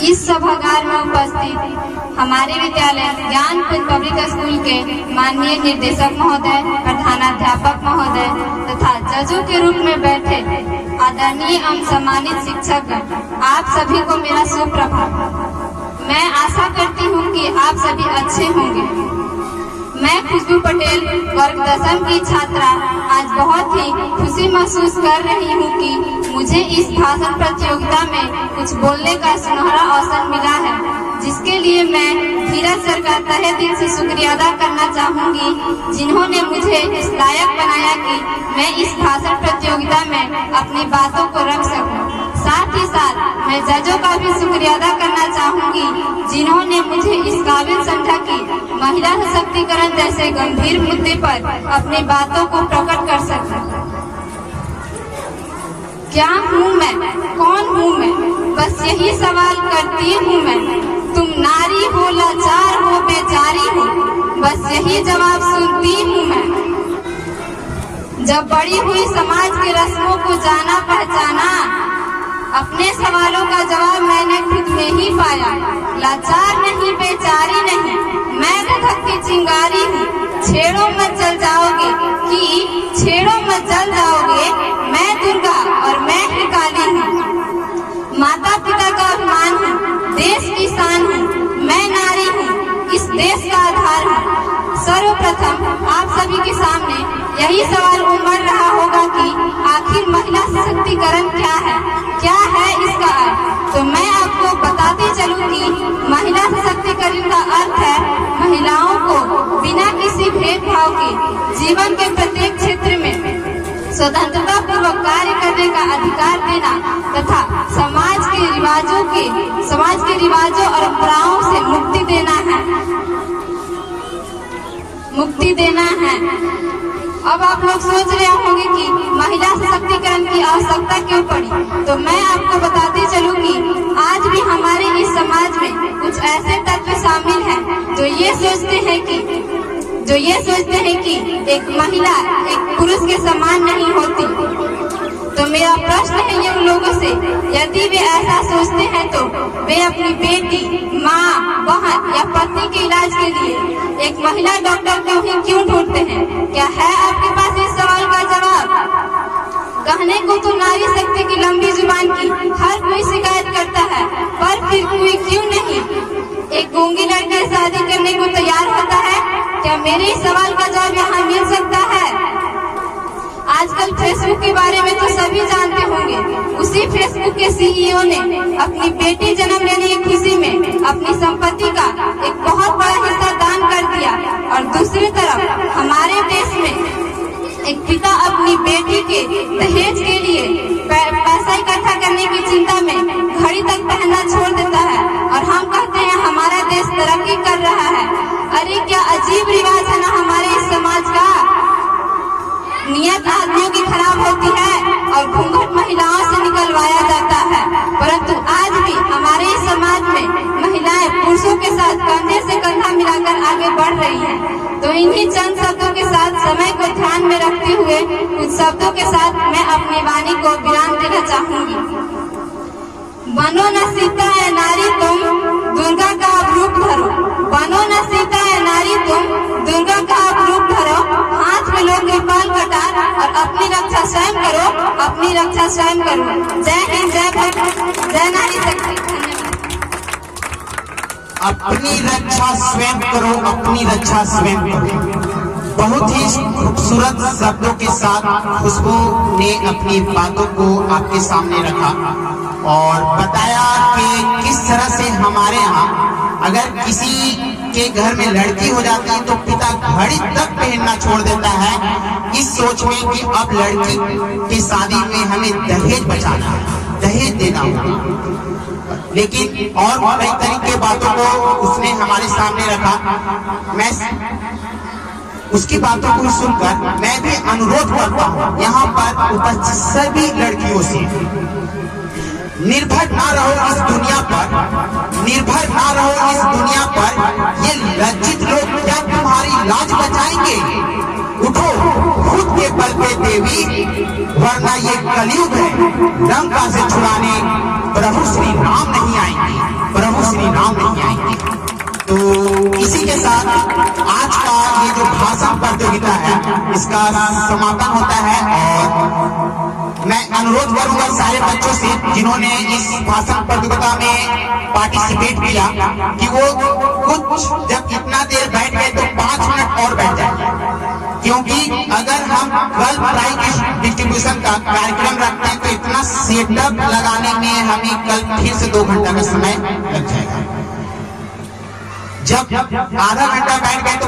इस सभागार में उपस्थित हमारे विद्यालय ज्ञानकुंज पब्लिक स्कूल के माननीय निर्देशक महोदय, प्रधानाध्यापक महोदय तथा जजों के रूप में बैठे आदरणीय एवं सम्मानित शिक्षक, आप सभी को मेरा सुप्रभात। मैं आशा करती हूँ कि आप सभी अच्छे होंगे। मैं खुशबू पटेल वर्ग 10वीं की छात्रा आज बहुत ही खुशी महसूस कर रही हूँ कि मुझे इस भाषण प्रतियोगिता में कुछ बोलने का सुनहरा अवसर मिला है, जिसके लिए मैं धीरज सर का तहे दिल से शुक्रिया अदा करना चाहूँगी, जिन्होंने मुझे इस लायक बनाया कि मैं इस भाषण प्रतियोगिता में अपनी बातों को रख सकूं। साथ ही साथ मैं जजों का भी शुक्रिया अदा करना चाहूँगी, जिन्होंने मुझे इस काबिल समझा कि महिला सशक्तिकरण जैसे गंभीर मुद्दे पर अपनी बातों को प्रकट कर सकूं। क्या हूँ मैं, कौन हूँ मैं, बस यही सवाल करती हूँ मैं। तुम नारी हो, लाचार हो, बेचारी हो, बस यही जवाब सुनती हूँ मैं। जब बड़ी हुई समाज के रस्मों को जाना पहचाना, अपने सवालों का जवाब मैंने खुद में ही पाया। लाचार नहीं, बेचारी नहीं, मैं धधकती चिंगारी हूँ। छेड़ो मत जल जाओगे, कि छेड़ो मत जल जाओगे, मैं दुर्गा और मैं ही काली हूँ। माता पिता का अभिमान हूँ, देश की शान हूँ, मैं नारी हूँ, इस देश का आधार हूँ। सर्वप्रथम आप सभी के सामने यही सवाल उमड़ रहा होगा कि आखिर महिला सशक्तिकरण क्या है इसका अर्थ। तो मैं आपको बताती चलूं कि महिला सशक्तिकरण का अर्थ है महिलाओं को बिना किसी भेदभाव के जीवन के प्रत्येक क्षेत्र में स्वतंत्रता पूर्वक कार्य करने का अधिकार देना तथा समाज के रिवाजों और परंपराओं से मुक्ति देना है। अब आप लोग सोच रहे होंगे कि महिला सशक्तिकरण की आवश्यकता क्यों पड़ी, तो मैं आपको बताती चलूं कि आज भी हमारे इस समाज में कुछ ऐसे तत्व शामिल हैं जो ये सोचते हैं कि एक महिला एक पुरुष के समान नहीं होती। तो मेरा प्रश्न है ये उन लोगों से, यदि वे ऐसा सोचते हैं तो वे अपनी बेटी, माँ, बहन या पत्नी के इलाज के लिए एक महिला डॉक्टर को ही क्यों ढूंढते हैं? क्या है आपके पास इस सवाल का जवाब? कहने को तो नारी शक्ति की लंबी जुबान की हर कोई शिकायत करता है, पर फिर कोई क्यों नहीं एक गूंगी लड़की से शादी करने को तैयार होता है? क्या मेरे इस सवाल का जवाब यहाँ मिल सकता है? आजकल फेसबुक के बारे में तो सभी जानते होंगे। उसी फेसबुक के सीईओ ने अपनी बेटी जन्म लेने की खुशी में अपनी संपत्ति का एक बहुत बड़ा हिस्सा दान कर दिया, और दूसरी तरफ हमारे देश में एक पिता अपनी बेटी के दहेज के लिए पैसा इकट्ठा करने की चिंता में घड़ी तक पहनना छोड़ देता है, और हम कहते हैं हमारा देश तरक्की कर रहा है। अरे क्या अजीब रिवाज है ना हमारे इस समाज का। नियत आदमियों की खराब होती है और घूंघट महिलाओं से निकलवाया जाता है, परंतु आज भी हमारे इस समाज में महिलाएं पुरुषों के साथ कंधे से कंधा मिलाकर आगे बढ़ रही हैं। तो इन्हीं चंद शब्दों के साथ समय को ध्यान में रखते हुए कुछ शब्दों के साथ मैं अपनी वाणी को विराम देना चाहूंगी। बनो न सीता है नारी तुम, दुर्गा का अब रूप धरो। बनो न सीता है नारी तुम, दुर्गा का अब रूप धरो। हाथ में लो कृपाल कटार और अपनी रक्षा स्वयं करो, अपनी रक्षा स्वयं करो। जय हिंद, जय भारत, जय नारी शक्ति। अपनी रक्षा स्वयं करो, अपनी रक्षा स्वयं करो। बहुत ही खूबसूरत शब्दों के साथ खुशबू ने अपनी बातों को आपके सामने रखा और बताया कि किस तरह से हमारे यहाँ अगर किसी के घर में लड़की हो जाती है तो पिता घड़ी तक पहनना छोड़ देता है, इस सोच में कि अब लड़की की शादी में हमें दहेज बचाना है, दहेज देना होगा। लेकिन और कई तरह की बातों को उसने हमारे सामने रखा। मैं उसकी बातों को सुनकर मैं भी अनुरोध करता हूँ यहाँ पर उपस्थित सभी लड़कियों से, निर्भर ना रहो इस दुनिया पर, निर्भर ना रहो इस दुनिया पर। ये लज्जित लोग क्या तुम्हारी लाज बचाएंगे? उठो खुद के बल पे देवी, वरना ये कलयुग है, लंका से छुड़ाने प्रभु श्री राम नहीं आएंगे। साथ आज का ये जो भाषण प्रतियोगिता है इसका समापन होता है। और मैं अनुरोध करूंगा सारे बच्चों से जिन्होंने इस भाषण प्रतियोगिता में पार्टिसिपेट किया कि वो कुछ जब इतना देर बैठ गए तो 5 मिनट और बैठ जाए, क्योंकि अगर हम कल प्राइज डिस्ट्रीब्यूशन का कार्यक्रम रखते हैं तो इतना सेटअप लगाने में हमें कल फिर से 2 घंटा का समय लग जाएगा। जब आधा घंटा बैठ गए तो